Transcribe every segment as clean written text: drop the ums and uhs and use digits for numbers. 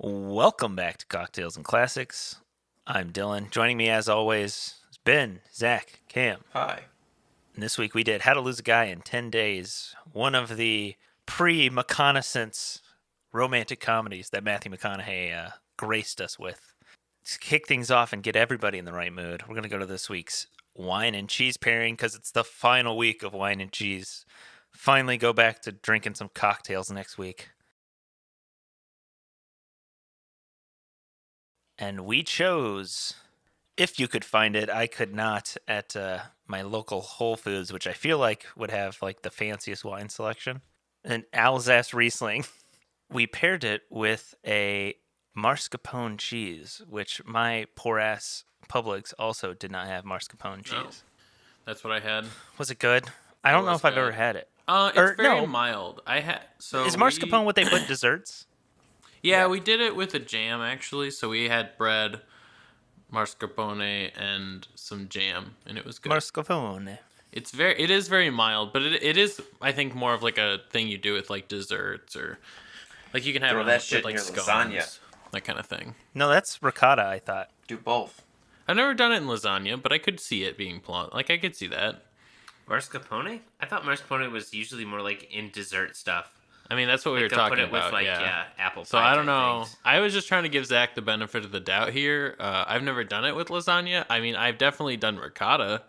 Welcome back to Cocktails and Classics. I'm Dylan. Joining me as always is Ben, Zach, Cam. Hi. And this week we did How to Lose a Guy in 10 Days, one of the pre-McConaissance romantic comedies that Matthew McConaughey graced us with. To kick things off and get everybody in the right mood, we're going to go to this week's wine and cheese pairing because it's the final week of wine and cheese. Finally go back to drinking some cocktails next week. And we chose, if you could find it, I could not, at my local Whole Foods, which I feel like would have like the fanciest wine selection, an Alsace Riesling. We paired it with a mascarpone cheese, which my poor ass Publix also did not have mascarpone cheese. Oh, that's what I had. Was it good? I don't know if I've ever had it. It's very mild. Is mascarpone what they put in desserts? Yeah, we did it with a jam actually. So we had bread, mascarpone, and some jam, and it was good. Mascarpone. It is very mild, but it is, I think, more of like a thing you do with like desserts, or like you can have Throw it that with shit in like your scones, lasagna. that kind of thing. No, that's ricotta, I thought. Do both. I've never done it in lasagna, but I could see it being like I could see that. Mascarpone? I thought mascarpone was usually more like in dessert stuff. I mean, that's what we were talking put it about. With apple pie. So I don't know. Things. I was just trying to give Zach the benefit of the doubt here. I've never done it with lasagna. I mean, I've definitely done ricotta,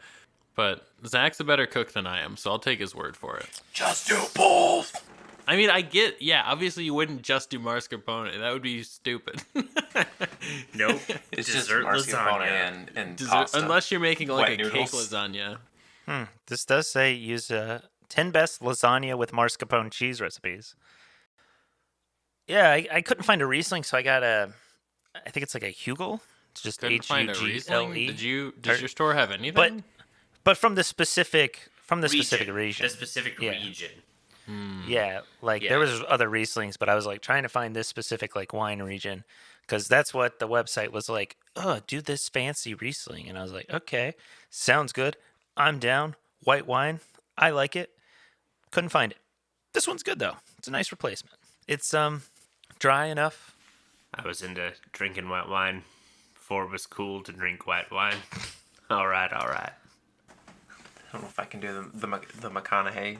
but Zach's a better cook than I am, so I'll take his word for it. Just do both. I mean, obviously you wouldn't just do mascarpone. That would be stupid. Nope. It's dessert just mascarpone lasagna. and Dessert, pasta. unless you're making like Wet a noodles. cake lasagna. This does say use 10 best lasagna with mascarpone cheese recipes. Yeah, I couldn't find a Riesling, so I got I think it's like a Hugel. It's just Couldn't find a Riesling. H-U-G-L-E. Does your store have anything? But from the specific region. The specific region. Yeah, like there was other Rieslings, but I was like trying to find this specific like wine region because that's what the website was like. Oh, do this fancy Riesling, and I was like, okay, sounds good. I'm down. White wine, I like it. Couldn't find it. This one's good though. It's a nice replacement. It's dry enough. I was into drinking white wine before it was cool to drink white wine. All right. I don't know if I can do the McConaughey.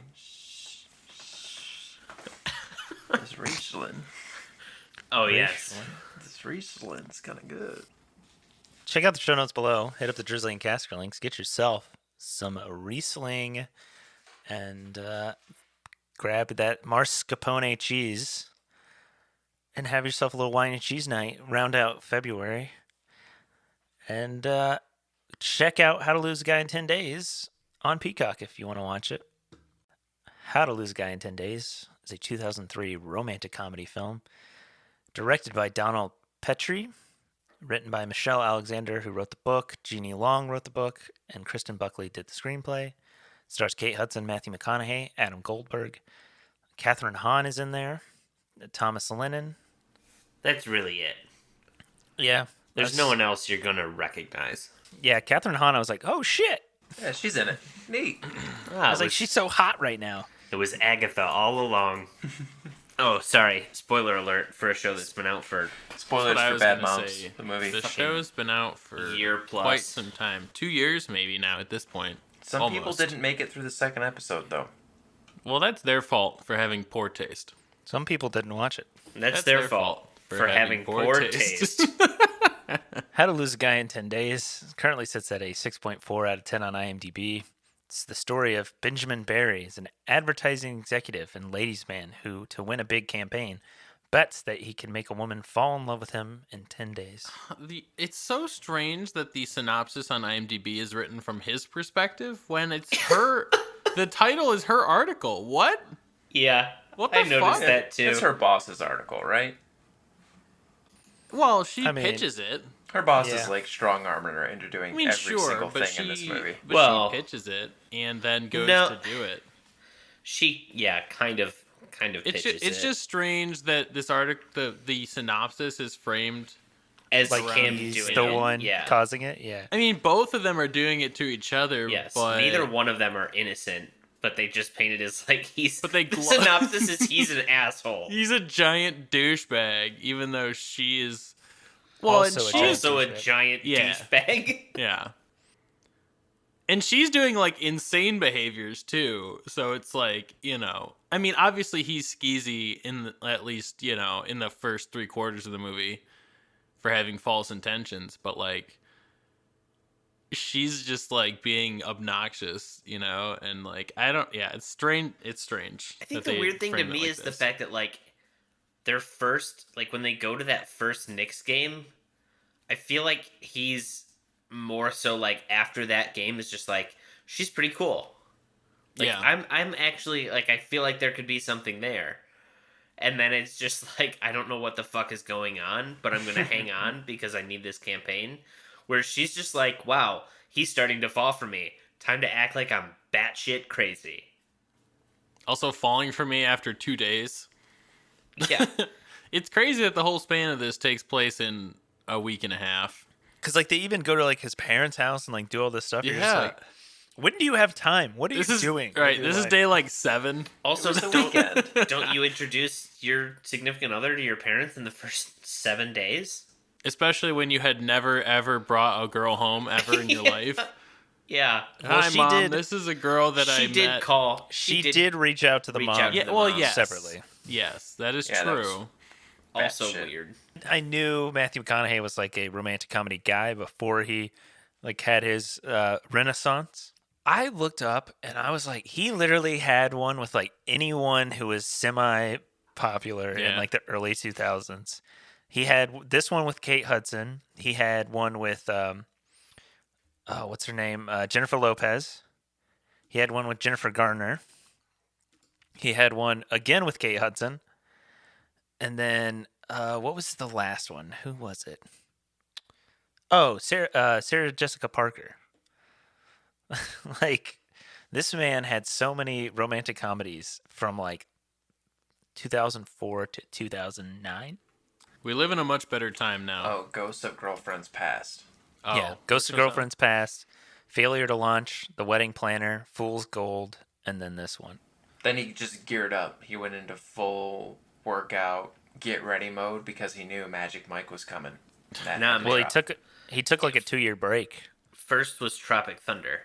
This Riesling. Oh, yes. This Riesling's kind of good. Check out the show notes below. Hit up the Drizzly and Casker links. Get yourself some Riesling and grab that mascarpone cheese and have yourself a little wine and cheese night. Round out February. And check out How to Lose a Guy in 10 Days on Peacock if you want to watch it. How to Lose a Guy in 10 Days is a 2003 romantic comedy film directed by Donald Petrie, written by Michelle Alexander, who wrote the book, Jeannie Long wrote the book, and Kristen Buckley did the screenplay. It stars Kate Hudson, Matthew McConaughey, Adam Goldberg. Catherine Hahn is in there. Thomas Lennon. That's really it. Yeah. There's no one else you're going to recognize. Yeah, Catherine Hahn, I was like, oh, shit. Yeah, she's in it. Neat. I was like, she's so hot right now. It was Agatha all along. Oh, sorry. Spoiler alert for a show that's been out for... Spoilers What I for was Bad gonna Moms, say. the movie. The show's been out for year plus. quite some time. 2 years maybe now at this point. Some Almost. people didn't make it through the second episode, though. Well, that's their fault for having poor taste. Some people didn't watch it. That's their fault for having poor taste. How to Lose a Guy in 10 Days currently sits at a 6.4 out of 10 on IMDb. It's the story of Benjamin Barry, an advertising executive and ladies' man who, to win a big campaign, bets that he can make a woman fall in love with him in 10 days. It's so strange that the synopsis on IMDb is written from his perspective when it's her. The title is her article. What? Yeah. What the I noticed fuck? that too. It's her boss's article, right? Well, she I mean- pitches it. Her boss Yeah. is like strong-arming her into doing I mean, every single but thing in this movie. But Well- she pitches it and then goes No. to do it. She, kind of It's pitches it's it. just strange that this article, the synopsis is framed. as Like him he's doing the it. one Yeah. causing it? Yeah. I mean, both of them are doing it to each other. Yes. but Neither one of them are innocent but they just painted as like he's. But they the glo- synopsis is he's an asshole. He's a giant douchebag, even though she is. Well, Also and a she's Also a douchebag. giant Yeah. douchebag. yeah, and she's doing like insane behaviors too. So it's like, I mean, obviously he's skeezy at least in the first 3/4 of the movie for having false intentions, but like. She's just like being obnoxious, and like it's strange. It's strange. I think that the they weird thing to framed it me like is the this. fact that like their first, like when they go to that first Knicks game, I feel like he's more so like after that game is just like she's pretty cool. Like, Yeah. I'm actually like I feel like there could be something there. And then it's just like I don't know what the fuck is going on, but I'm gonna hang on because I need this campaign. Where she's just like, wow, he's starting to fall for me. Time to act like I'm batshit crazy. Also falling for me after 2 days. Yeah. It's crazy that the whole span of this takes place in a week and a half. Because like they even go to like his parents' house and like do all this stuff. You're just Yeah. like, when do you have time? What are you doing? Right, with your this is life? day like 7. Also, It was the weekend. don't you introduce your significant other to your parents in the first 7 days? Especially when you had never ever brought a girl home ever in your life. Yeah. Well, Hi, she Mom. did- This is a girl that I She did met. call. She did reach out to the reach mom. out to Yeah, the well, mom yes. separately. Yes, that is Yeah, that was- true. Also Batshit. weird. I knew Matthew McConaughey was like a romantic comedy guy before he like had his renaissance. I looked up and I was like, he literally had one with like anyone who was semi popular in Yeah. like the early 2000s. He had this one with Kate Hudson. He had one with what's her name? Jennifer Lopez. He had one with Jennifer Garner. He had one again with Kate Hudson. And then what was the last one? Who was it? Oh, Sarah Jessica Parker. Like, this man had so many romantic comedies from like 2004 to 2009. We live in a much better time now. Oh, Ghost of Girlfriend's Past. Oh, Yeah, Ghost of which was Girlfriend's Past, Failure to Launch, The Wedding Planner, Fool's Gold, and then this one. Then he just geared up. He went into full workout, get ready mode because he knew Magic Mike was coming. That Nah, had to Well, drop. he took like a 2-year break. First was Tropic Thunder.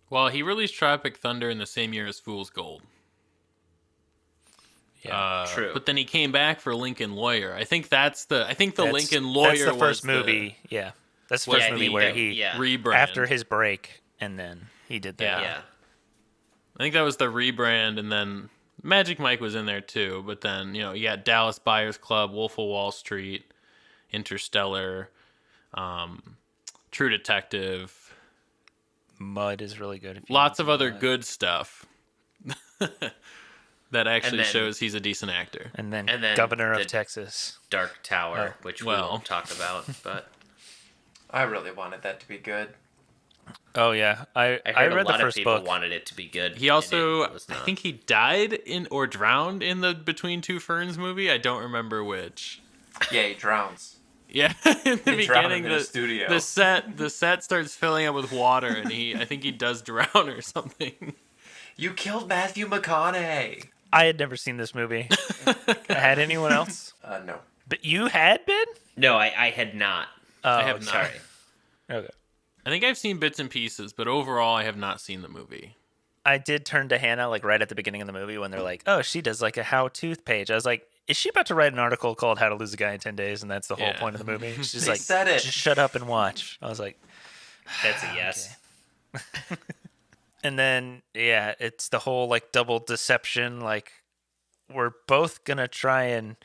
Well, he released Tropic Thunder in the same year as Fool's Gold. Yeah, True. But then he came back for Lincoln Lawyer. I think the Lincoln Lawyer That's the first was movie. Yeah, that's the was first movie the- where he yeah. rebrand. after his break, and then he did that. Yeah. Yeah. I think that was the rebrand, and then Magic Mike was in there too. But then you got Dallas Buyers Club, Wolf of Wall Street, Interstellar, True Detective, Mud is really good. If you lots haven't of seen other Mud. good stuff that actually then- shows he's a decent actor. And then, And then Governor the- of Texas. Dark Tower, Oh, which we well. won't talk about, but I really wanted that to be good. Oh yeah, I I heard read a lot the of first people book. wanted it to be good. He and also, it was I not. think he died in or drowned in the Between Two Ferns movie. I don't remember which. Yeah, he drowns. Yeah, in the He drowned beginning, in the studio. the set starts filling up with water, and I think he does drown or something. You killed Matthew McConaughey. I had never seen this movie. Had anyone else? No. But you had been? No, I had not. Oh, I have not. Sorry. Okay. I think I've seen bits and pieces, but overall, I have not seen the movie. I did turn to Hannah like right at the beginning of the movie when they're like, "Oh, she does like a how-to page." I was like, "Is she about to write an article called How to Lose a Guy in 10 Days?" And that's the whole Yeah. point of the movie. She's They like, said it. "Just shut up and watch." I was like, That's a yes. and then yeah, it's the whole like double deception. Like we're both gonna try and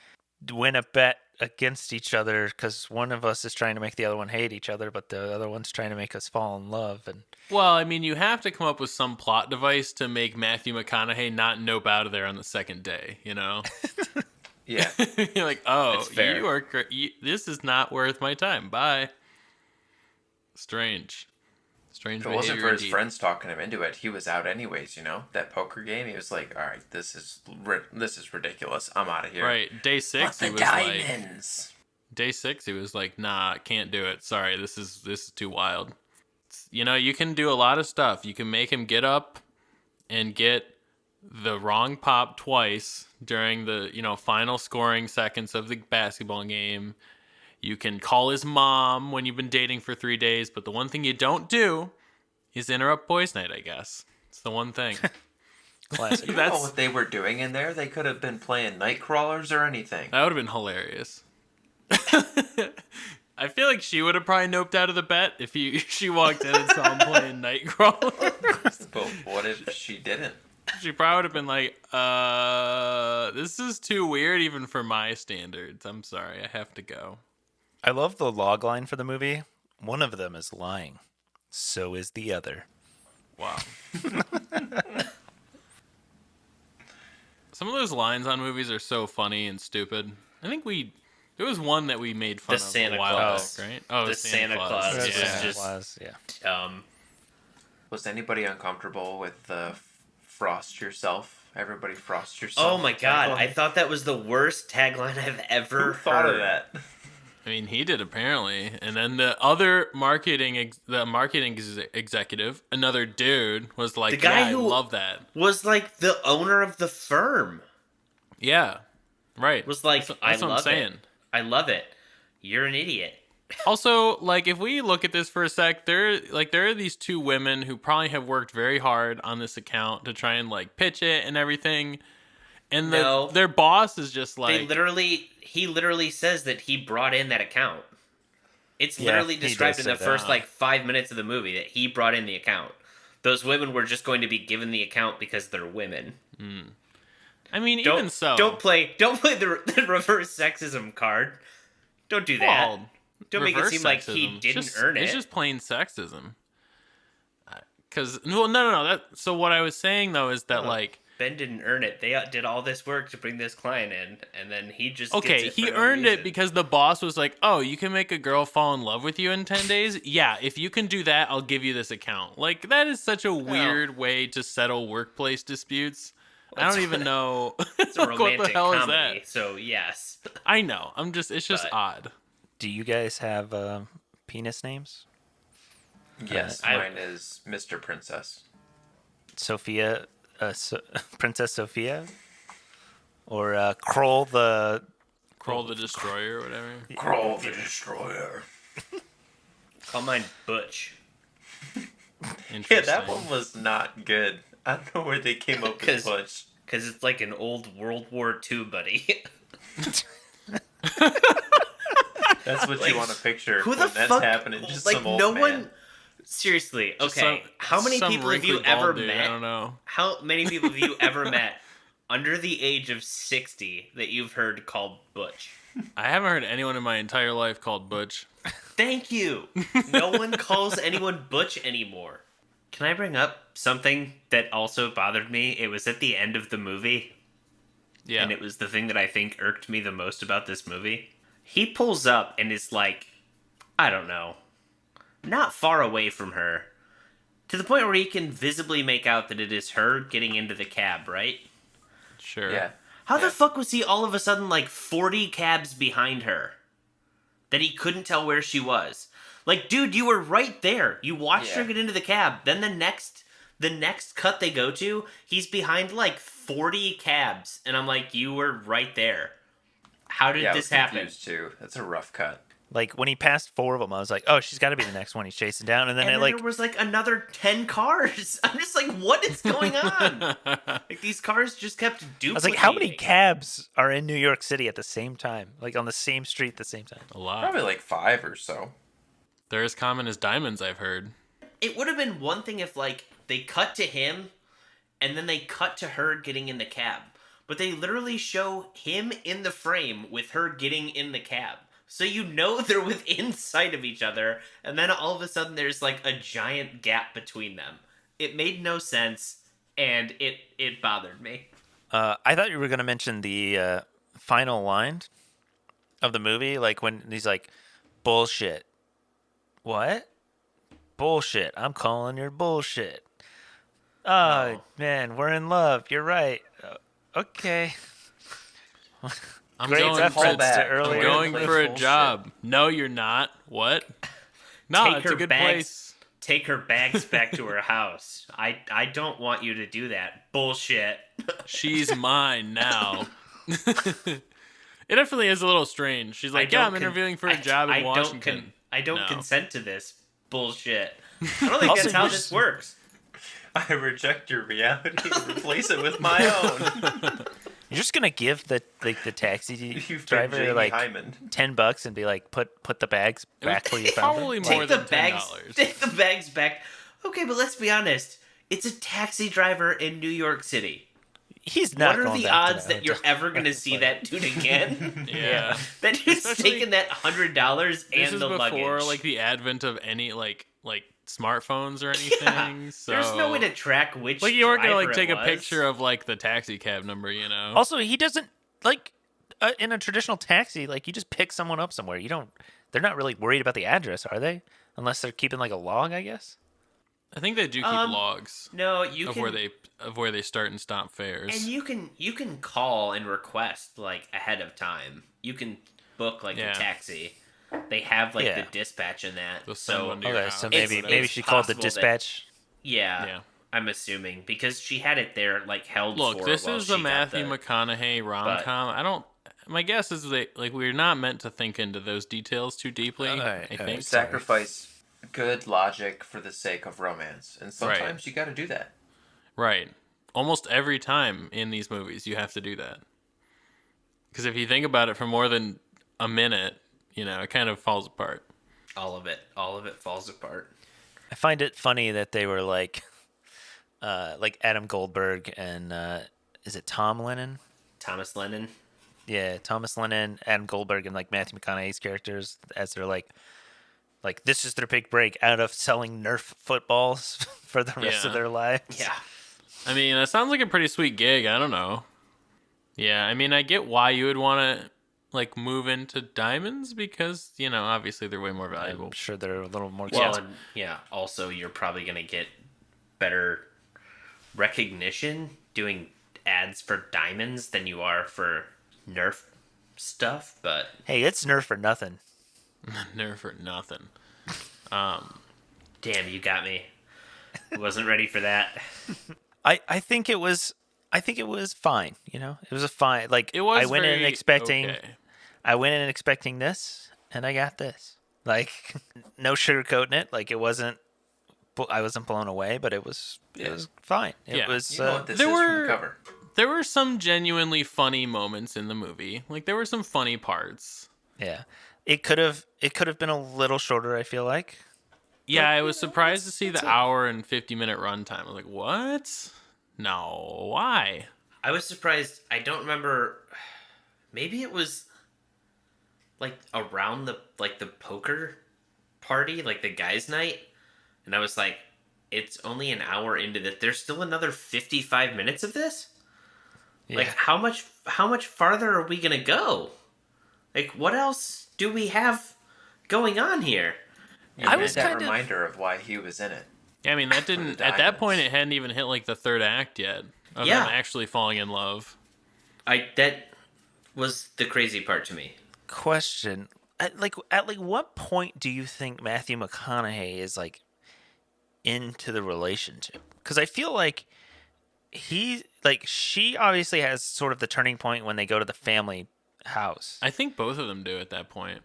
win a bet against each other because one of us is trying to make the other one hate each other, but the other one's trying to make us fall in love. And Well, I mean, you have to come up with some plot device to make Matthew McConaughey not nope out of there on the second day, you know? Yeah. You're like, oh, That's fair. you are this is not worth my time. Bye. Strange. Strange If it wasn't behavior for his indeed. friends talking him into it, he was out anyways, you know? That poker game, he was like, all right, this is ridiculous. I'm out of here. Right. Day 6, What's he the was like, diamonds? day 6, he was like, nah, can't do it. Sorry, this is too wild. You know, you can do a lot of stuff. You can make him get up and get the wrong pop twice during the, final scoring seconds of the basketball game. You can call his mom when you've been dating for 3 days, but the one thing you don't do is interrupt boys' night, I guess. It's the one thing. Classic. You know what they were doing in there? They could have been playing night crawlers or anything. That would have been hilarious. I feel like she would have probably noped out of the bet if she walked in and saw him playing Nightcrawler. But what if she didn't? She probably would have been like, this is too weird even for my standards. I'm sorry, I have to go. I love the log line for the movie. One of them is lying. So is the other. Wow. Some of those lines on movies are so funny and stupid. I think there was one that we made fun The of Santa a while Claus. back, right? Oh, The Santa Claus. Yeah. It was just yeah. Was anybody uncomfortable with the frost yourself? Everybody frost yourself. Oh my god! tagline? I thought that was the worst tagline I've ever Who thought heard. of that? I mean, he did apparently, and then the other marketing executive, another dude, was like, The guy "Yeah, who- I love that." Was like the owner of the firm. Yeah, right. Was like, That's I what I'm love saying. it. I love it. You're an idiot. Also, like, if we look at this for a sec, there are these two women who probably have worked very hard on this account to try and like pitch it and everything, and No. their boss is just like, He literally says that he brought in that account. It's Yeah, literally he described does in the say that. first like 5 minutes of the movie that he brought in the account. Those women were just going to be given the account because they're women. I mean, Don't even so, don't play the reverse sexism card. Don't do that. Well, Don't make it reverse seem like he sexism. didn't Just- earn it. It's just plain sexism. Because no. So what I was saying though is that No. like, Ben didn't earn it. They did all this work to bring this client in, and then he just gets okay, it he for no earned reason. it because the boss was like, "Oh, you can make a girl fall in love with you in 10 days? Yeah, if you can do that, I'll give you this account." Like, that is such a weird way to settle workplace disputes. I don't even know It's a like, romantic what the hell comedy, is that. so yes. I know. It's just But- odd. Do you guys have penis names? Yes, I- mine is Mr. Princess. Sophia, Princess Sophia, or Kroll the Kroll the Destroyer or whatever. Kroll the Destroyer. Call mine Butch. Yeah, Interesting. that one was not good. I don't know where they came up with 'Cause- Butch. Because it's like an old World War II buddy. That's what Like, you want to picture Who when the that's fuck? happening. Just like some old no man. one. Seriously, Just okay. How many some people have you wrinkly bald ever dude, I met? don't know. How many people have you ever met under the age of 60 that you've heard called Butch? I haven't heard anyone in my entire life called Butch. Thank you. No one calls anyone Butch anymore. Can I bring up something that also bothered me? It was at the end of the movie, Yeah. and it was the thing that I think irked me the most about this movie. He pulls up and is like, I don't know, not far away from her, to the point where he can visibly make out that it is her getting into the cab, right? Sure. Yeah. How Yeah. the fuck was he all of a sudden like 40 cabs behind her? That he couldn't tell where she was. Like, dude, you were right there. You watched her Yeah. get into the cab. Then the next cut they go to, he's behind like 40 cabs. And I'm like, you were right there. How did Yeah, I this was happen? confused too. That's a rough cut. like when he passed 4 of them, I was like, "Oh, she's got to be the next one he's chasing down." And then And it then like there was like another 10 cars. I'm just like, what is going on? Like, these cars just kept duplicating. I was like, "How many cabs are in New York City at the same time? Like on the same street at the same time?" A lot. Probably like 5 or so. They're as common as diamonds, I've heard. It would have been one thing if, like, they cut to him and then they cut to her getting in the cab. But they literally show him in the frame with her getting in the cab. So you know they're within sight of each other, and then all of a sudden there's, like, a giant gap between them. It made no sense, and it bothered me. I thought you were going to mention the final line of the movie, like when he's like, "Bullshit." What? Bullshit. I'm calling your bullshit. Oh, man, we're in love. You're right. Okay. I'm Great going reference callback. to I'm earlier. going Place for a bullshit. job. No, you're not. What? No, Take it's a her good bags. place. take her bags back to her house. I don't want you to do that. Bullshit. She's mine now. It definitely is a little strange. She's like, yeah, I'm interviewing for a job in Washington. I don't consent to this bullshit. I don't think that's how this works. I reject your reality and replace it with my own. You're just gonna give the taxi You've driver been like Hyman. $10 and be like, put the bags back where you found Probably them. more than $10. Take the bags back. Okay, but let's be honest. It's a taxi driver in New York City. He's not. What are going the back to odds that you're ever going to see that dude again? Yeah. That dude's taking that $100 This and is the before luggage. like the advent of any like smartphones or anything. So There's no way to track which. like you weren't gonna like driver take it a was. picture of like the taxi cab number, you know. Also, he doesn't like in a traditional taxi. Like you just pick someone up somewhere. You don't. They're not really worried about the address, are they? Unless they're keeping like a log, I guess. I think they do keep logs No, you of can. where they start and stop fares. And you can call and request like ahead of time. You can book like Yeah. a taxi. They have like Yeah. the dispatch in that. They'll send So one to your Okay, house. so It's- maybe it's she called the possible that- dispatch. yeah, I'm assuming because she had it there like held. Look, for this while is she a got Matthew the- McConaughey rom-com. My guess is that like we're not meant to think into those details too deeply. Alright, I think. alright. Sacrifice good logic for the sake of romance, and sometimes you got to do that. Right. Almost every time in these movies, you have to do that. Because if you think about it for more than a minute, it kind of falls apart. all of it falls apart. I find it funny that they were like Adam Goldberg and is it Tom Lennon? Thomas Lennon. Yeah, Thomas Lennon, Adam Goldberg, and like Matthew McConaughey's characters as they're like this is their big break out of selling Nerf footballs for the rest of Yeah. their lives. Yeah. I mean, that sounds like a pretty sweet gig. I don't know. Yeah, I mean, I get why you would want to like move into diamonds because, obviously they're way more valuable. I'm sure they're a little more Well, expensive. and also you're probably gonna get better recognition doing ads for diamonds than you are for Nerf stuff. But Hey, it's Nerf for nothing. Nerf for nothing. damn, you got me. Wasn't ready for that. I think it was fine. It was a fine. Like It was I went in very expecting. okay. I went in expecting this, and I got this. Like, no sugarcoating it. Like, it wasn't. I wasn't blown away, but it was fine. It Yeah. was. You know what this there is from were- the cover. There were some genuinely funny moments in the movie. Like, there were some funny parts. Yeah, it could have been a little shorter. I feel like. Yeah, I was surprised to see the hour and 50-minute runtime. I was like, what? No, why? I was surprised. I don't remember. Maybe it was like around the poker party, like the guys' night, and I was like, it's only an hour into this. There's still another 55 minutes of this. Yeah. Like how much farther are we gonna go? Like what else do we have going on here? You I need was that kind of- reminder of why he was in it. Yeah, I mean, that didn't. At that point, it hadn't even hit like the third act yet of Yeah. them actually falling in love. That was the crazy part to me. Question: at what point do you think Matthew McConaughey is like into the relationship? Because I feel like she obviously has sort of the turning point when they go to the family house. I think both of them do at that point.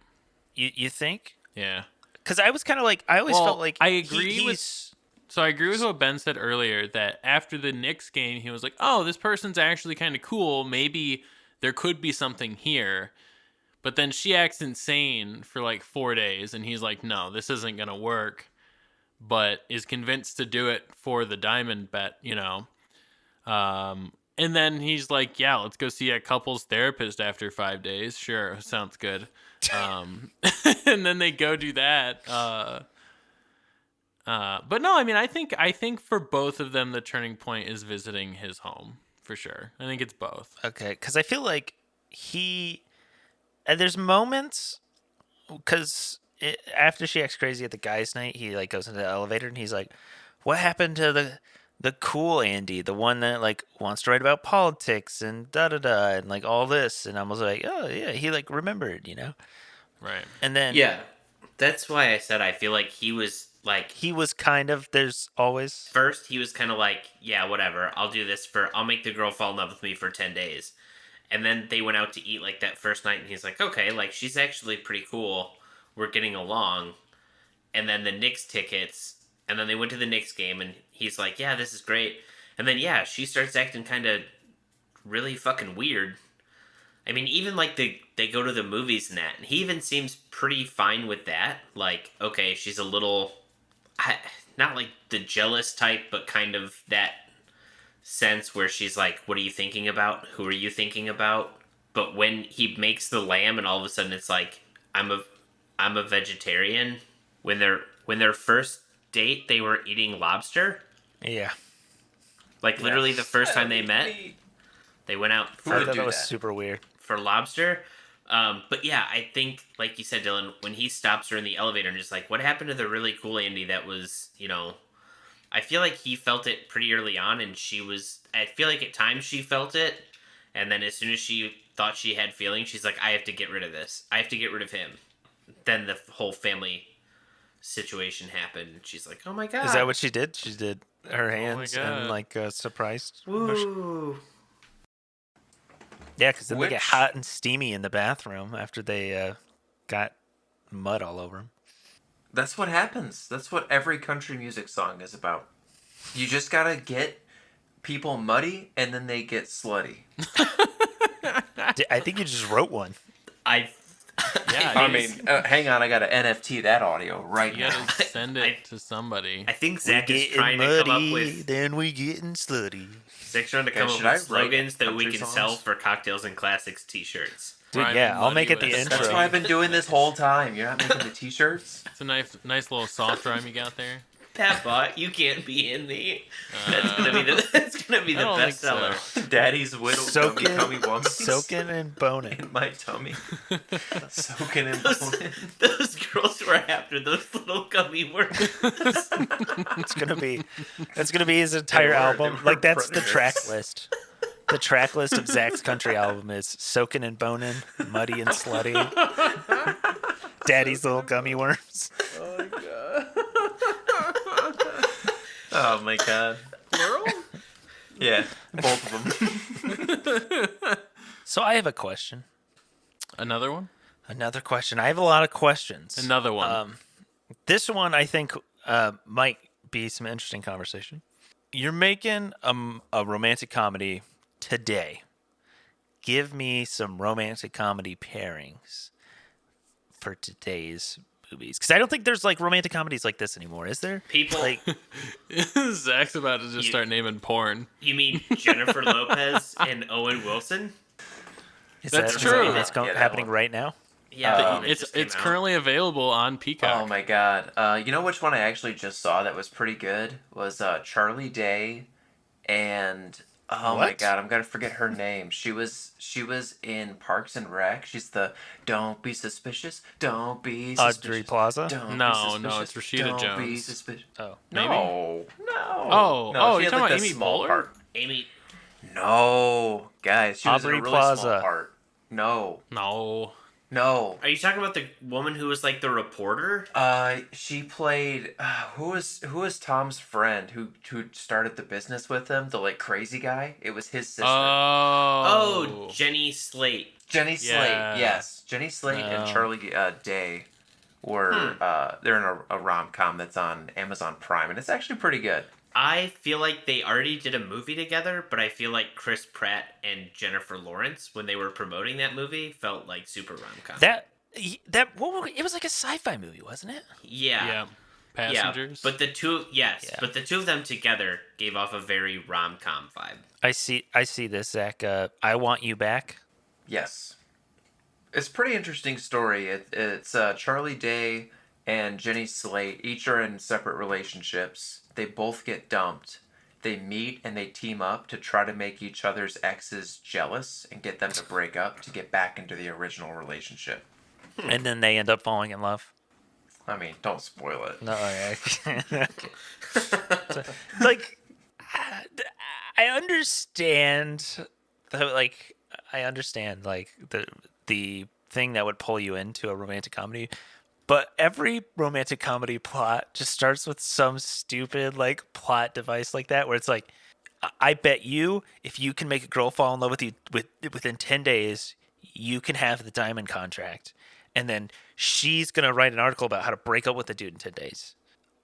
You think? Yeah. Because I was kind of like I always Well, felt like I agree with- he's- So I agree with what Ben said earlier that after the Knicks game, he was like, "Oh, this person's actually kind of cool. Maybe there could be something here." But then she acts insane for like 4 days, and he's like, "No, this isn't gonna work," but is convinced to do it for the diamond bet, And then he's like, "Yeah, let's go see a couples therapist after 5 days. Sure, sounds good." And then they go do that. But no, I mean, I think for both of them, the turning point is visiting his home for sure. I think it's both. okay, because I feel like and there's moments because after she acts crazy at the guys' night, he like goes into the elevator and he's like, "What happened to the cool Andy, the one that like wants to write about politics and da da da and like all this?" And I was like, "Oh yeah," he like remembered, Right. And then Yeah, that's why I said I feel like he was like He was kind of. There's always. first he was kind of like, yeah, whatever, I'll make the girl fall in love with me for 10 days. And then they went out to eat like that first night and he's like, okay, like she's actually pretty cool. We're getting along. And then the Knicks tickets, and then they went to the Knicks game and he's like, yeah, this is great. And then yeah, she starts acting kind of really fucking weird. I mean, even like they go to the movies and that, and he even seems pretty fine with that. Like, okay, she's a little, not like the jealous type, but kind of that sense where she's like, what are you thinking about? Who are you thinking about? But when he makes the lamb and all of a sudden it's like, I'm a vegetarian. When their first date, they were eating lobster. Yeah. Like literally the first time they met, they went out I would thought do that was that? super weird. for lobster. But yeah, I think, like you said, Dylan, when he stops her in the elevator and just like, what happened to the really cool Andie that was, I feel like he felt it pretty early on, and I feel like at times she felt it, and then as soon as she thought she had feelings, she's like, I have to get rid of this. I have to get rid of him. Then the whole family situation happened, and she's like, oh my god. Is that what she did? She did her hands and God. like surprised. Woo. Yeah, because then they get Which- hot and steamy in the bathroom after they got mud all over them. That's what happens. That's what every country music song is about. You just gotta get people muddy, and then they get slutty. I think you just wrote one. Yeah, I you mean, just- hang on, I gotta NFT that audio right you now. gotta send it to somebody. I think We Zach is getting trying to come up muddy, with then we getting slutty. Zach's trying to Okay, come up should I with write slogans that we country can songs? sell for Cocktails and Classics t-shirts. Dude, Rhyming yeah, I'll muddy make it the with- intro. That's what I've been doing this whole time. You're not making the t-shirts? It's a nice little soft rhyme you got there. Pat, you can't be in the. That's gonna be the I don't think so. bestseller. Daddy's whittle Soaking, gummy wummies soaking and boning. in my tummy. Soaking and Those, boning. those girls were after those little gummy worms. It's gonna be his entire They were album. Like that's the predators. track list. The track list of Zach's country album is soaking and boning, muddy and slutty, daddy's little gummy worms. Oh my god. Plural? Yeah, both of them. So I have a question. Another one? Another question. I have a lot of questions. Another one. This one I think might be some interesting conversation. You're making a romantic comedy today. Give me some romantic comedy pairings for today's movies, because I don't think there's like romantic comedies like this anymore. Is there? People, Like, Zach's about to just start naming porn. you mean Jennifer Lopez and Owen Wilson? is That's that true. something that's Yeah, that happening one. right now? Yeah, it It's just came out. currently available on Peacock. Oh my god. You know which one I actually just saw that was pretty good? Was Charlie Day and oh my What? god, I'm gonna forget her name. She was in Parks and Rec. She's the don't be suspicious, don't be suspicious. Audrey Plaza? Don't No, be no, suspicious, it's Rashida don't Be Jones. suspicious. Oh, Maybe? No. Oh, no, she you're had, talking like, about the Amy small Poehler? part. Amy. No, guys, she was in Aubrey a really Plaza. small part. No. No. Are you talking about the woman who was like the reporter? She played who was Tom's friend who started the business with him, the like crazy guy. It was his sister. Oh, Jenny Slate. Jenny Slate, yeah. yes, Jenny Slate and Oh. Charlie Day were they're in a rom-com that's on Amazon Prime, and it's actually pretty good. I feel like they already did a movie together, but I feel like Chris Pratt and Jennifer Lawrence, when they were promoting that movie, felt like super rom-com. it was like a sci-fi movie, wasn't it? yeah. Yeah. Passengers. Yeah, but the two, Yeah. but the two of them together gave off a very rom-com vibe. I see this, Zach. I Want You Back. Yes, it's a pretty interesting story. It's Charlie Day and Jenny Slate each are in separate relationships. They both get dumped. They meet and they team up to try to make each other's exes jealous and get them to break up to get back into the original relationship. And then they end up falling in love. I mean, don't spoil it. No, okay. Like, I understand the thing that would pull you into a romantic comedy, But every romantic comedy plot just starts with some stupid like plot device like that, where it's like, I bet you if you can make a girl fall in love with you within 10 days, you can have the diamond contract. And then she's going to write an article about how to break up with the dude in 10 days.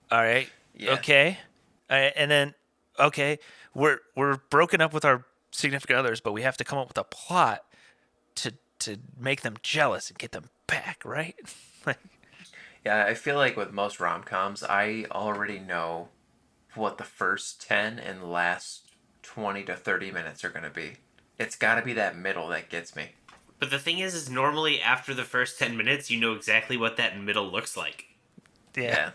All right. Yeah. Okay. All right. And then, okay, we're broken up with our significant others, but we have to come up with a plot to make them jealous and get them back, right? Like, Yeah, I feel like with most rom-coms, I already know what the first 10 and last 20 to 30 minutes are going to be. It's got to be that middle that gets me. But the thing is normally after the first 10 minutes, you know exactly what that middle looks like. Yeah.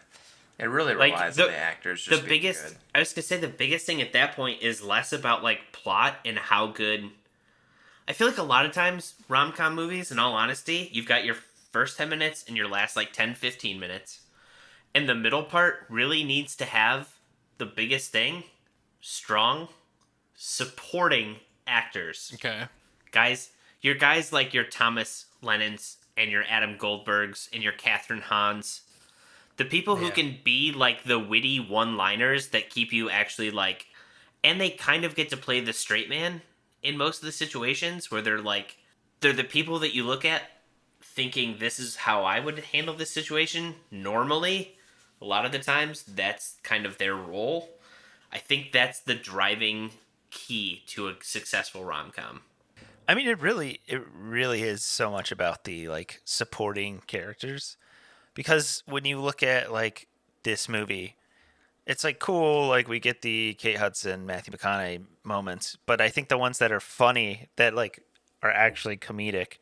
It really Like, relies on the actors just the being biggest good. I was gonna say the biggest thing at that point is less about like plot and how good. I feel like a lot of times rom-com movies, in all honesty, you've got your first 10 minutes and your last like 10-15 minutes, and the middle part really needs to have the biggest thing: strong supporting actors. Okay. Guys like your Thomas Lennons and your Adam Goldbergs and your Catherine Hahns. The people who can be like the witty one-liners that keep you actually like, and they kind of get to play the straight man in most of the situations where they're the people that you look at thinking this is how I would handle this situation normally. A lot of the times that's kind of their role. I think that's the driving key to a successful rom-com. I mean, it really is so much about the like supporting characters, because when you look at like this movie, it's like cool, like we get the Kate Hudson, Matthew McConaughey moments, but I think the ones that are funny, that like are actually comedic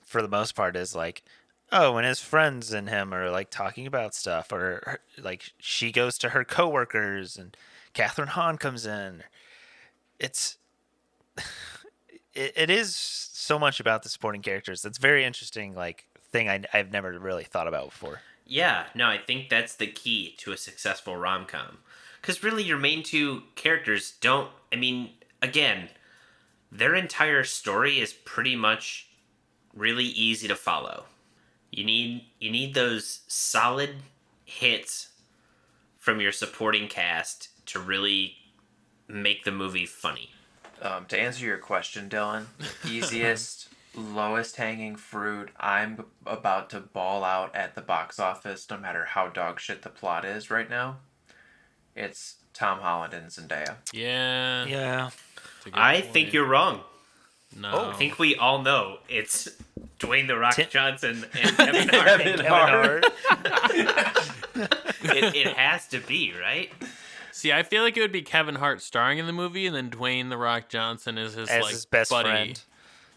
for the most part, is like, oh, when his friends and him are like talking about stuff, or like she goes to her coworkers and Catherine Hahn comes in. It's it is so much about the supporting characters. That's very interesting, like thing I've never really thought about before. Yeah, no, I think that's the key to a successful rom-com. Because really, your main two characters don't... I mean, again, their entire story is pretty much really easy to follow. You need those solid hits from your supporting cast to really make the movie funny. To answer your question, Dylan, the easiest, lowest hanging fruit I'm about to ball out at the box office, no matter how dog shit the plot is right now, it's Tom Holland and Zendaya. Yeah. Yeah. That's a good I point. think you're wrong. No. I think we all know it's Dwayne "The Rock" Tim- Johnson and Kevin Hart. Kevin Hart. It has to be, right? See, I feel like it would be Kevin Hart starring in the movie, and then Dwayne "The Rock" Johnson is his As like his best buddy. friend.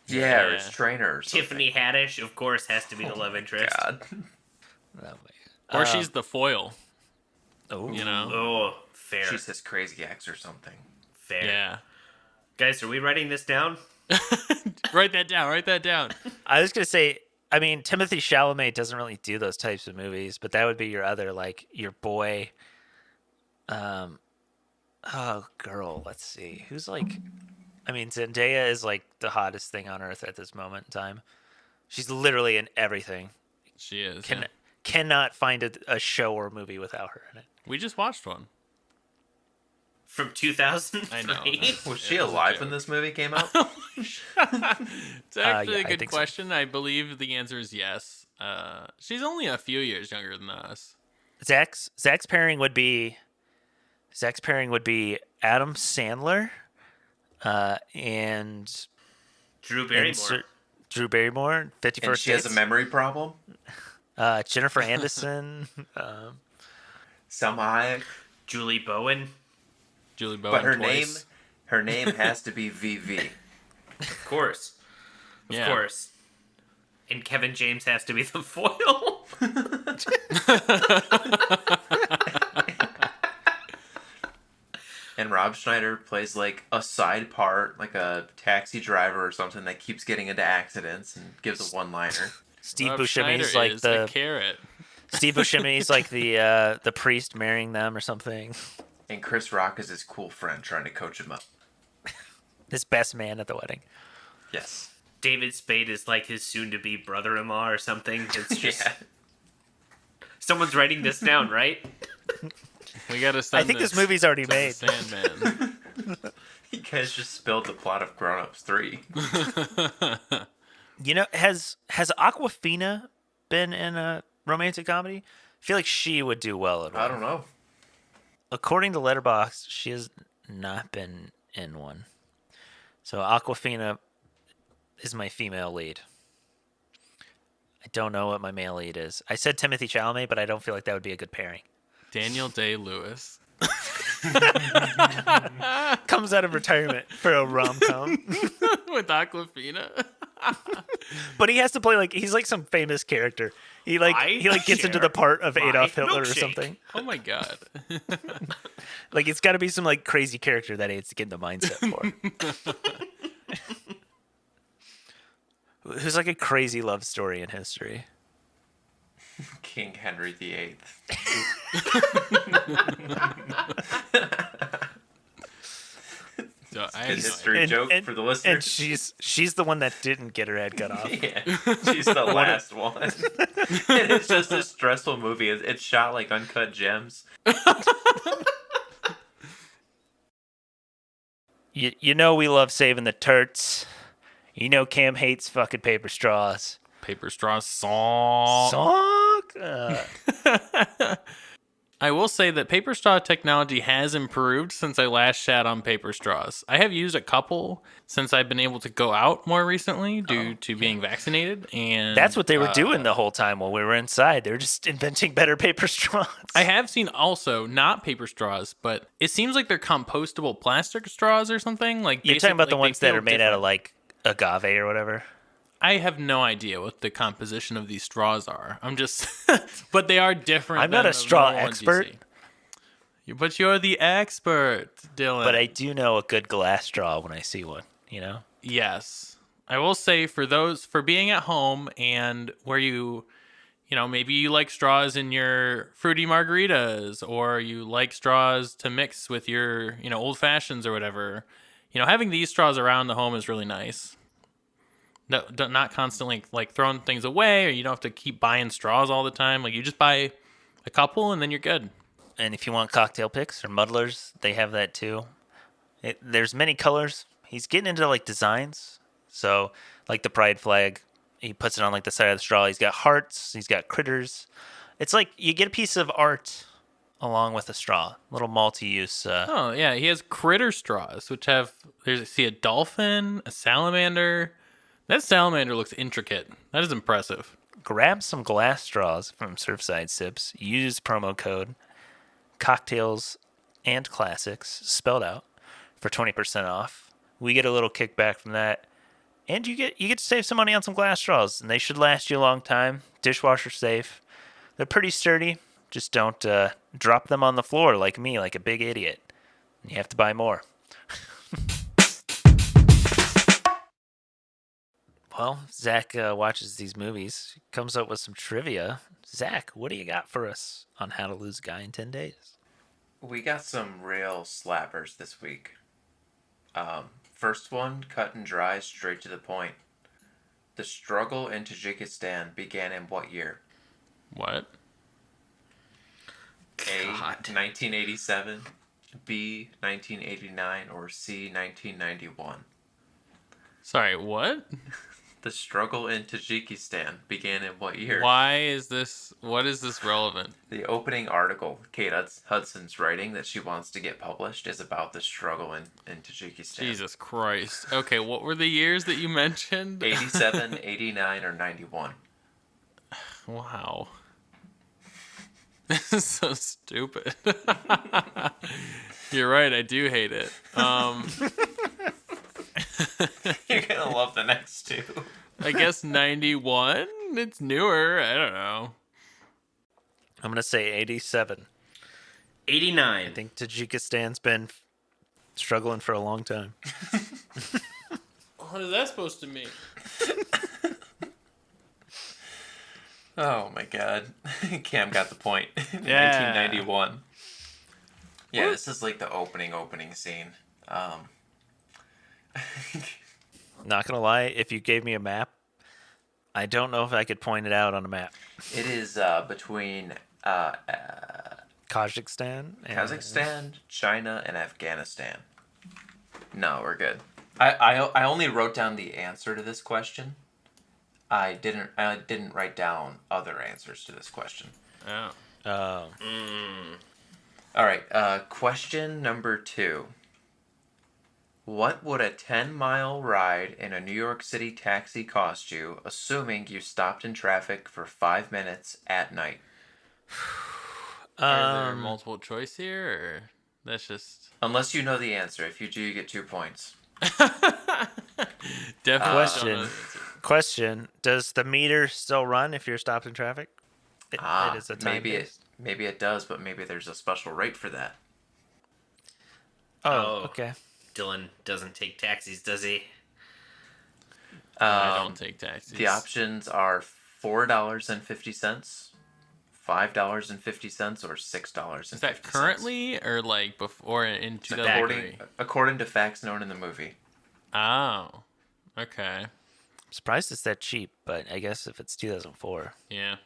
Yeah, or Yeah. his trainer or something. Tiffany Haddish, of course, has to be the love interest. God. Or she's the foil. Oh, You know. Oh, fair. She's his crazy ex or something. Fair. Yeah. Guys, are we writing this down? Write that down. Write that down. I was gonna say, I mean, Timothy Chalamet doesn't really do those types of movies, but that would be your other, like, your boy. Oh, girl, let's see. Who's like, I mean, Zendaya is like the hottest thing on earth at this moment in time. She's literally in everything. She is. Yeah. Cannot find a show or movie without her in it. We just watched one. From 2003? I know. Was she It was a alive joke. when this movie came out? It's actually yeah, a I good think so. question. I believe the answer is yes. She's only a few years younger than us. Zach's pairing would be Adam Sandler, and Drew Barrymore. Drew Barrymore, 51st And she has a Dates. memory problem? Jennifer Anderson. Selma Hayek. Julie Bowen. Julie Bowen But her twice. name has to be VV. Of course. Of Yeah. course. And Kevin James has to be the foil. And Rob Schneider plays like a side part, like a taxi driver or something that keeps getting into accidents and gives a one-liner. Steve Rob Buscemi's Schneider like is the carrot. Steve Buscemi's like the priest marrying them or something. And Chris Rock is his cool friend trying to coach him up. His best man at the wedding. Yes. David Spade is like his soon-to-be brother-in-law or something. It's just... Yeah. Someone's writing this down, right? We gotta send I think this this movie's already to the made. Sandman. You guys just spilled the plot of Grown Ups 3. You know, has Aquafina been in a romantic comedy? I feel like she would do well at one. I don't know. According to Letterboxd, she has not been in one. So Aquafina is my female lead. I don't know what my male lead is. I said Timothy Chalamet, but I don't feel like that would be a good pairing. Daniel Day-Lewis. Comes out of retirement for a rom-com. With Aquafina. But he has to play like he's like some famous character. He gets into the part of Adolf Hitler or something. Oh my god. Like it's got to be some like crazy character that he has to get in the mindset for. Who's like a crazy love story in history. King Henry VIII. So I A had no history idea. joke for the listeners. And she's the one that didn't get her head cut off. Yeah, she's the last one. And it's just a stressful movie. It's shot like Uncut Gems. You know we love saving the turts. You know Cam hates fucking paper straws. Paper straw song. I will say that paper straw technology has improved since I last shat on paper straws. I have used a couple since I've been able to go out more recently due to being vaccinated, and That's what they were doing the whole time while we were inside. They were just inventing better paper straws. I have seen also not paper straws, but it seems like they're compostable plastic straws or something. Like You're talking about the ones that are made out of like. like agave or whatever. I have no idea what the composition of these straws are. I'm just, but they are different. I'm not than a straw the ones you expert. see. But you're the expert, Dylan. But I do know a good glass straw when I see one, you know? Yes. I will say for being at home and where you know, maybe you like straws in your fruity margaritas or you like straws to mix with your, you know, old fashions or whatever. You know, having these straws around the home is really nice. No, not constantly like throwing things away, or you don't have to keep buying straws all the time. Like you just buy a couple and then you're good. And if you want cocktail picks or muddlers, they have that too. There's many colors. He's getting into like designs. So like the pride flag, he puts it on like the side of the straw. He's got hearts. He's got critters. It's like you get a piece of art along with a straw. Little multi-use. Oh yeah, he has critter straws, which have see a dolphin, a salamander. That salamander looks intricate. That is impressive. Grab some glass straws from Surfside Sips. Use promo code cocktails and classics spelled out for 20% off. We get a little kickback from that. And you get to save some money on some glass straws, and they should last you a long time. Dishwasher safe. They're pretty sturdy. Just don't drop them on the floor like me, like a big idiot. You have to buy more. Well, Zach watches these movies, comes up with some trivia. Zach, what do you got for us on How to Lose a Guy in 10 Days? We got some real slappers this week. First one, cut and dry, straight to the point. The struggle in Tajikistan began in what year? What? A, 1987, B, 1989, or C, 1991? Sorry, what? The struggle in Tajikistan began in what year? What is this relevant? The opening article Kate Hudson's writing that she wants to get published is about the struggle in Tajikistan. Jesus Christ. Okay, what were the years that you mentioned? 87, 89, or 91? Wow. This is so stupid. You're right, I do hate it. You're gonna love the next two. I guess 91? It's newer. I don't know. I'm going to say 87. 89. I think Tajikistan's been struggling for a long time. What is that supposed to mean? Oh my god. Cam got the point. Yeah. 1991. Yeah, this is like the opening scene. Not going to lie, if you gave me a map, I don't know if I could point it out on a map. It is between Kazakhstan. Kazakhstan, China, and Afghanistan. No, we're good. I only wrote down the answer to this question. I didn't write down other answers to this question. Oh. Oh. All right. Question number 2. What would a 10-mile ride in a New York City taxi cost you, assuming you stopped in traffic for 5 minutes at night? Are there multiple choice here, or that's just... Unless you know the answer. If you do, you get 2 points. Definitely. Question: does the meter still run if you're stopped in traffic? It is a time maybe it does, but maybe there's a special rate for that. Oh, okay. Dylan doesn't take taxis, does he? I don't take taxis. The options are $4.50, $5.50, or $6.50. Is that currently or like before in 2003? According to facts known in the movie. Oh, okay. I'm surprised it's that cheap, but I guess if it's 2004. Yeah.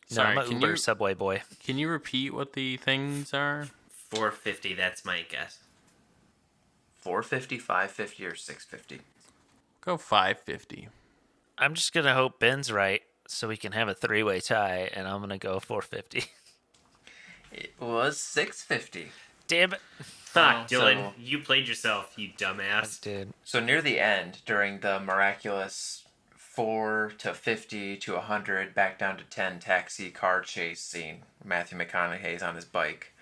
No, Sorry, I'm an Uber Subway boy. Can you repeat what the things are? $4.50. That's my guess. $4.50, $5.50, or $6.50. Go $5.50. I'm just gonna hope Ben's right, so we can have a 3-way tie, and I'm gonna go $4.50. It was $6.50. Damn it! Ha, Dylan, so- you played yourself, you dumbass. Dude. So near the end, during the miraculous 4 to 50 to 100, back down to 10 taxi car chase scene, Matthew McConaughey's on his bike.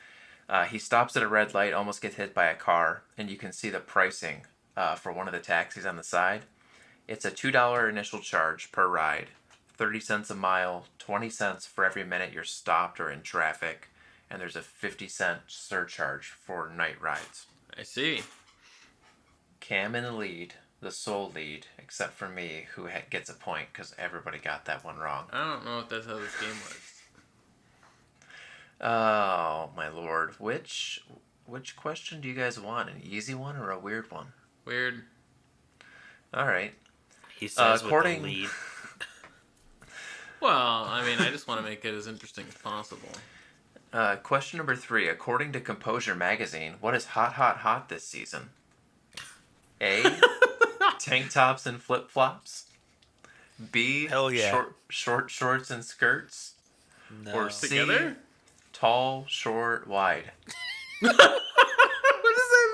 He stops at a red light, almost gets hit by a car, and you can see the pricing for one of the taxis on the side. It's a $2 initial charge per ride, 30 cents a mile, 20 cents for every minute you're stopped or in traffic, and there's a 50-cent surcharge for night rides. I see. Cam in the lead, the sole lead, except for me, who gets a point because everybody got that one wrong. I don't know if that's how this game works. Oh, my lord. Which question do you guys want? An easy one or a weird one? Weird. All right. He says according- with the lead. Well, I mean, I just want to make it as interesting as possible. Question number 3. According to Composure magazine, what is hot, hot, hot this season? A. Tank tops and flip-flops. B. Hell yeah. Short shorts and skirts. No. Or C. Together? Tall, short, wide. What does that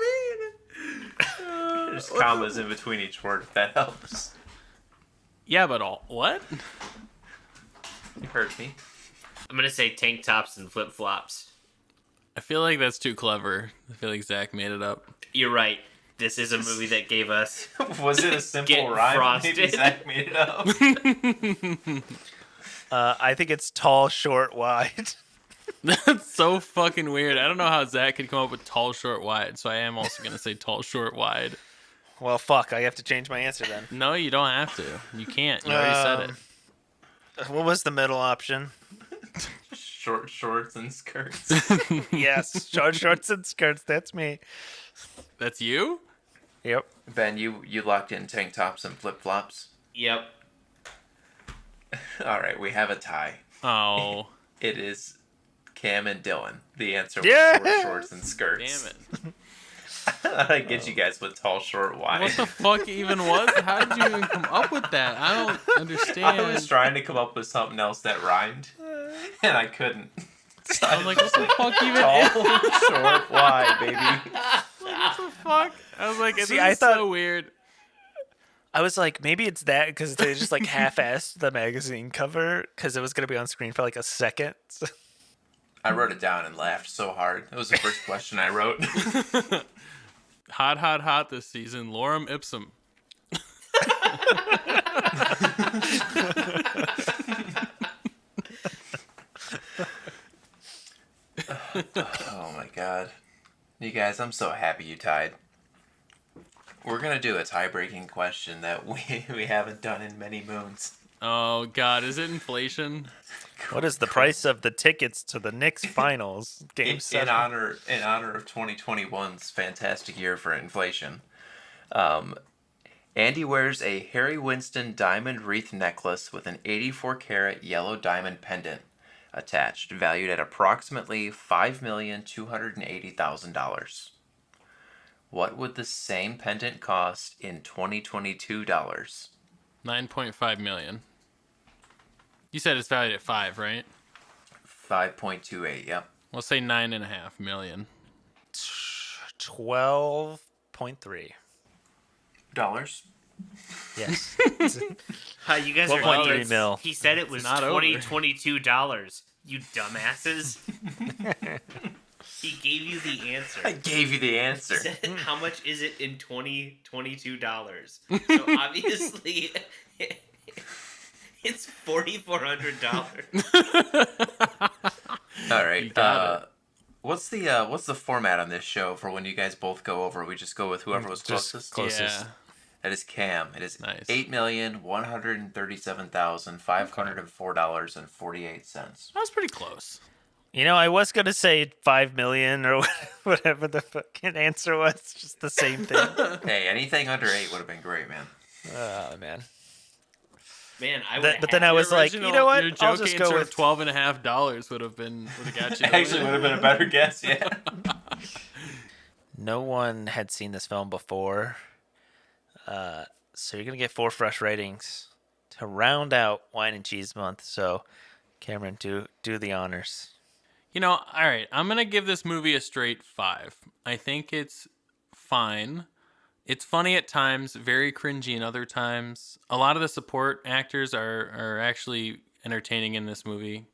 mean? There's commas in between each word if that helps. Yeah, but what? You heard me. I'm going to say tank tops and flip-flops. I feel like that's too clever. I feel like Zach made it up. You're right. This is a movie that gave us... Was it a simple Get rhyme? frosted. Maybe Zach made it up. I think it's tall, short, wide. That's so fucking weird. I don't know how Zach could come up with tall, short, wide, so I am also going to say tall, short, wide. Well, fuck. I have to change my answer then. No, you don't have to. You can't. You already said it. What was the middle option? Short shorts and skirts. Yes, short shorts and skirts. That's me. That's you? Yep. Ben, you locked in tank tops and flip-flops? Yep. All right, we have a tie. Oh, It is Cam and Dylan. The answer was Yeah! short shorts and skirts. damn it. I get you guys with tall, short, wide. What the fuck even was? How did you even come up with that? I don't understand. I was trying to come up with something else that rhymed, and I couldn't. So I was like, what the fuck even tall, is? short, wide, baby. What the fuck? I was like, See, this I is thought- so weird. I was like, maybe it's that because they just like half-assed the magazine cover because it was gonna be on screen for like a second. I wrote it down and laughed so hard. It was the first question I wrote. Hot, hot, hot this season. Lorem ipsum. Oh my god. You guys, I'm so happy you tied. We're gonna do a tie-breaking question that we haven't done in many moons. Oh god, is it inflation? What is the price of the tickets to the Knicks finals? Game In 7. honor of 2021's fantastic year for inflation. Andy wears a Harry Winston diamond wreath necklace with an 84 karat yellow diamond pendant. attached, valued at approximately $5,280,000. What would the same pendant cost in 2022 dollars? $9.5 million. You said it's valued at 5, right? 5.28. Yep. We'll say $9.5 million. 12.3. Dollars. Yes. You guys are 1.3 idiots. mil. He said it was not over. $22. You dumbasses. He gave you the answer. I gave you the answer. Said, how much is it in $22? So obviously, it's $4,400. All right. You got it. What's the format on this show for when you guys both go over? We just go with whoever was closest. Yeah. That is Cam. It is Nice. $8,137,504.48. That was pretty close. You know, I was going to say 5 million or whatever the fucking answer was. Just the same thing. Hey, anything under 8 would have been great, man. Oh, man. Man, I would. But then I was like, you know what? Your I'll joke just answer go of with $12.50 would have got you. Actually, would have been a better guess, yeah. no one had seen this film before. So you're going to get 4 fresh ratings to round out Wine and Cheese Month. So, Cameron, do the honors. You know, all right, I'm going to give this movie a straight 5. I think it's fine. It's funny at times, very cringy in other times. A lot of the support actors are actually entertaining in this movie,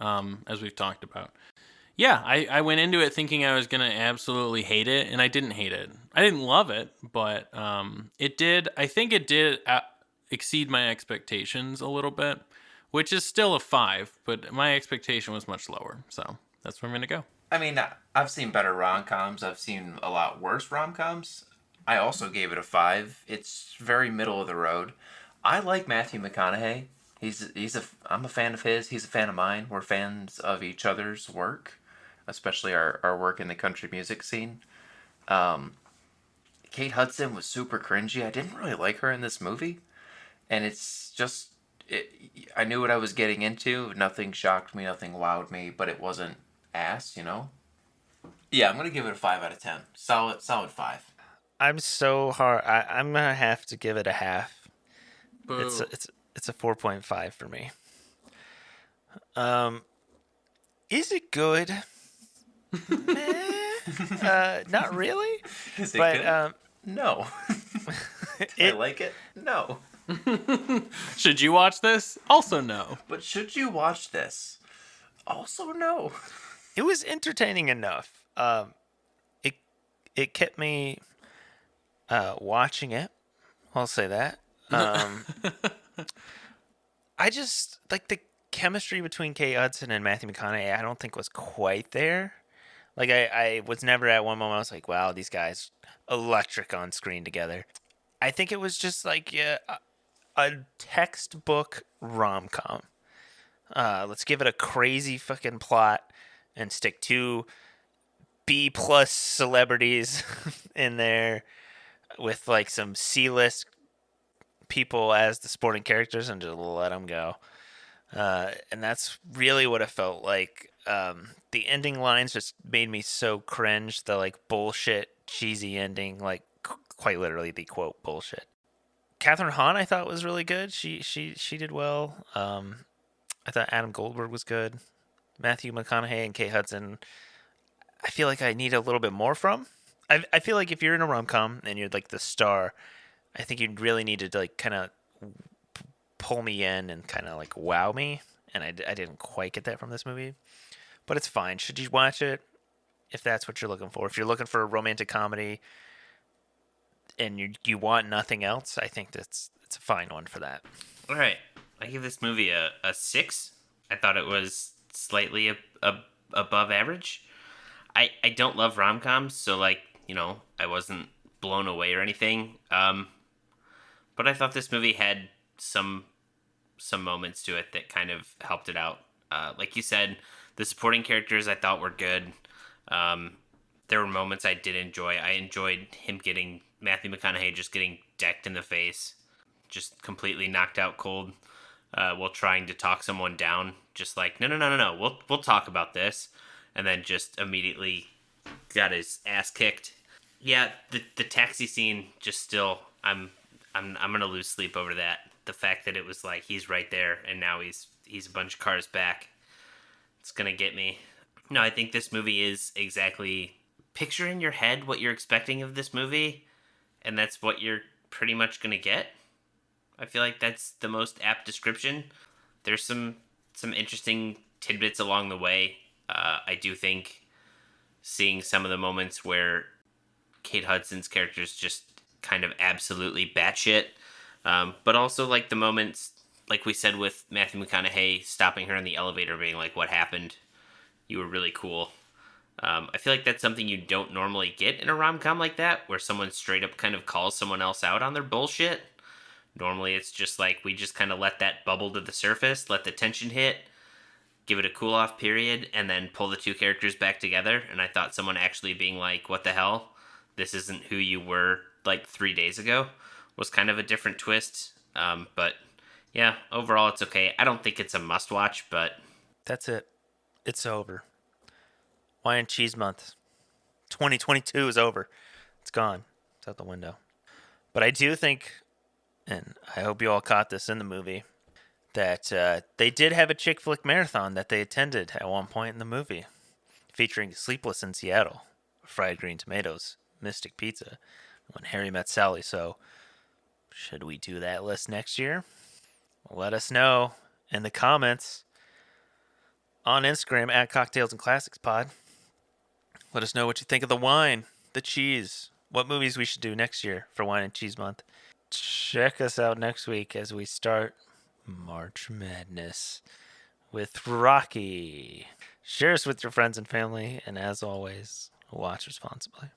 as we've talked about. Yeah, I went into it thinking I was going to absolutely hate it, and I didn't hate it. I didn't love it, but it did exceed my expectations a little bit, which is still a 5, but my expectation was much lower. So that's where I'm going to go. I mean, I've seen better rom-coms. I've seen a lot worse rom-coms. I also gave it a 5. It's very middle of the road. I like Matthew McConaughey. I'm a fan of his. He's a fan of mine. We're fans of each other's work, especially our work in the country music scene. Kate Hudson was super cringy. I didn't really like her in this movie. And it's just, I knew what I was getting into. Nothing shocked me, nothing wowed me, but it wasn't ass, you know? Yeah, I'm going to give it a 5 out of 10. Solid 5. I'm so hard. I'm going to have to give it a half. Boo. It's a 4.5 for me. Is it good? Not really. Is it But good? No. I like it? No. Should you watch this? Also no. But should you watch this? Also no. it was entertaining enough. It kept me watching it. I'll say that. I just like the chemistry between Kate Hudson and Matthew McConaughey. I don't think was quite there. Like I was never at one moment I was like, wow, these guys electric on screen together. I think it was just like a textbook rom-com. Let's give it a crazy fucking plot and stick 2 B+ celebrities in there with like some C-list people as the supporting characters and just let them go. And that's really what it felt like. The ending lines just made me so cringe. The like bullshit cheesy ending, like quite literally the quote bullshit. Catherine Hahn I thought was really good. She did well. I thought Adam Goldberg was good. Matthew McConaughey and Kate Hudson, I feel like I need a little bit more from. I feel like if you're in a rom-com and you're like the star, I think you really need to like kind of pull me in and kind of like wow me. And I didn't quite get that from this movie. But it's fine. Should you watch it if that's what you're looking for? If you're looking for a romantic comedy and you want nothing else, I think it's a fine one for that. All right. I give this movie a 6. I thought it was slightly above average. I don't love rom-coms, so like, you know, I wasn't blown away or anything. But I thought this movie had some moments to it that kind of helped it out. Like you said, the supporting characters I thought were good. There were moments I did enjoy. I enjoyed Matthew McConaughey just getting decked in the face, just completely knocked out cold. while trying to talk someone down. Just like, no, we'll talk about this, and then just immediately got his ass kicked. Yeah, the taxi scene just still, I'm gonna lose sleep over that. The fact that it was like he's right there and now he's a bunch of cars back. It's gonna get me. No, I think this movie is exactly, picture in your head what you're expecting of this movie, and that's what you're pretty much gonna get. I feel like that's the most apt description. There's some interesting tidbits along the way. I do think seeing some of the moments where Kate Hudson's character is just kind of absolutely batshit, but also like the moments, like we said with Matthew McConaughey stopping her in the elevator, being like, "What happened? You were really cool." I feel like that's something you don't normally get in a rom-com like that, where someone straight up kind of calls someone else out on their bullshit. Normally it's just like, we just kind of let that bubble to the surface, let the tension hit, give it a cool off period, and then pull the two characters back together. And I thought someone actually being like, "What the hell? This isn't who you were like 3 days ago," was kind of a different twist. But yeah, overall it's okay. I don't think it's a must watch, but That's it. It's over. Wine and Cheese Month. 2022 is over. It's gone. It's out the window. But I do think, and I hope you all caught this in the movie, that they did have a chick flick marathon that they attended at one point in the movie, featuring Sleepless in Seattle, Fried Green Tomatoes, Mystic Pizza, When Harry Met Sally. So, should we do that list next year? Let us know in the comments on Instagram at Cocktails and Classics Pod. Let us know what you think of the wine, the cheese, what movies we should do next year for Wine and Cheese Month. Check us out next week as we start March Madness with Rocky. Share us with your friends and family, and as always, watch responsibly.